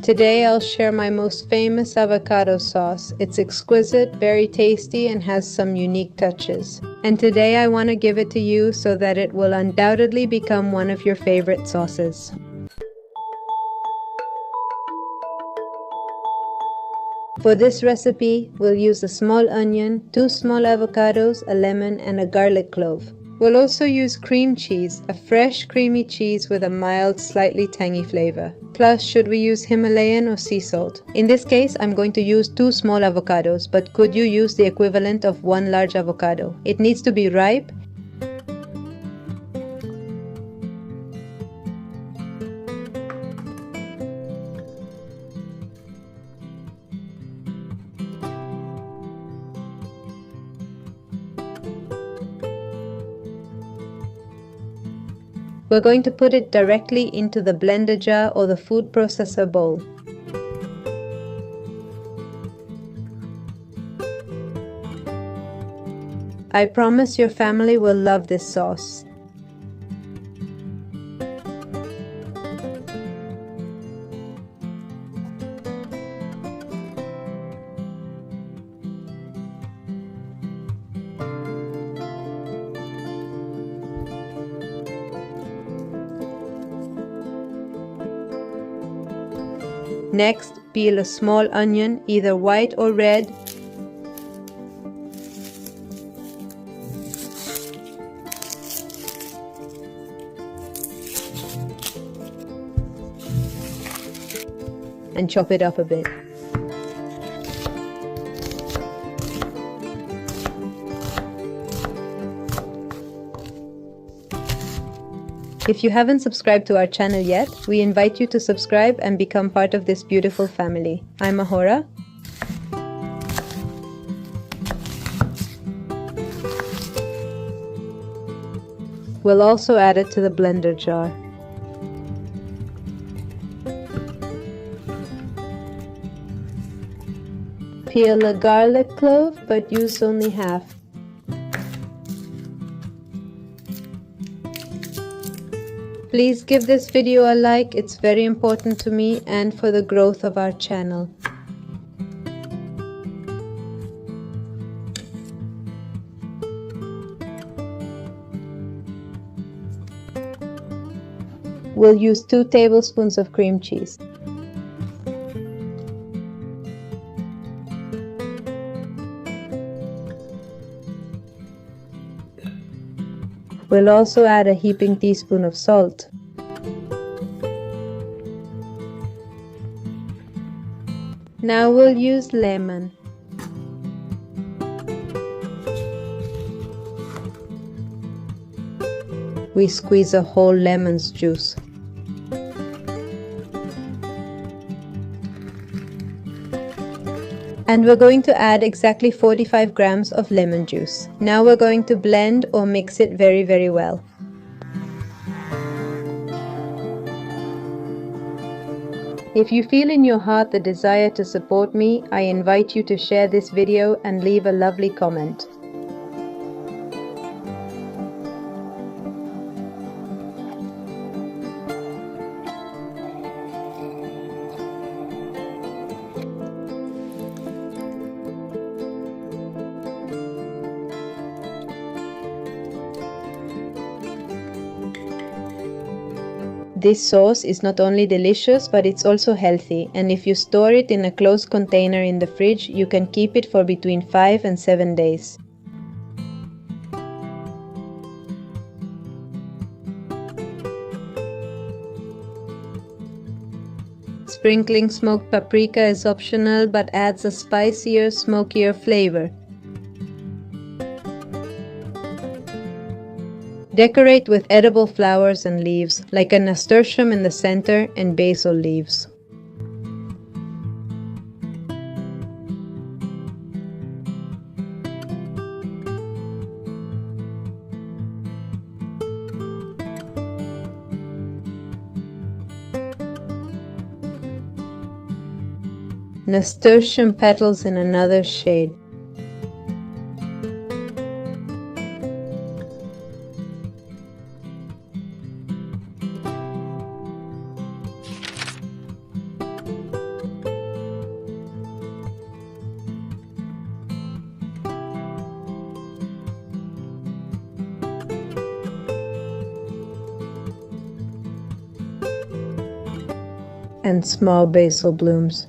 Today I'll share my most famous avocado sauce. It's exquisite, very tasty, and has some unique touches. And today I want to give it to you so that it will undoubtedly become one of your favorite sauces. For this recipe, we'll use a small onion, 2 small avocados, a lemon, and a garlic clove. We'll also use cream cheese, a fresh creamy cheese with a mild, slightly tangy flavor. Plus, should we use Himalayan or sea salt? In this case, I'm going to use 2 small avocados, but could you use the equivalent of 1 large avocado? It needs to be ripe. We're going to put it directly into the blender jar or the food processor bowl. I promise your family will love this sauce. Next, peel a small onion, either white or red. And chop it up a bit. If you haven't subscribed to our channel yet, we invite you to subscribe and become part of this beautiful family. I'm Ahora. We'll also add it to the blender jar. Peel a garlic clove, but use only half. Please give this video a like, it's very important to me and for the growth of our channel. We'll use 2 tablespoons of cream cheese. We'll also add a heaping teaspoon of salt. Now we'll use lemon. We squeeze a whole lemon's juice. And we're going to add exactly 45 grams of lemon juice. Now we're going to blend or mix it very well. If you feel in your heart the desire to support me, I invite you to share this video and leave a lovely comment. This sauce is not only delicious, but it's also healthy, and if you store it in a closed container in the fridge, you can keep it for between 5 and 7 days. Sprinkling smoked paprika is optional, but adds a spicier, smokier flavor. Decorate with edible flowers and leaves, like a nasturtium in the center and basil leaves. Nasturtium petals in another shade. and small basil blooms.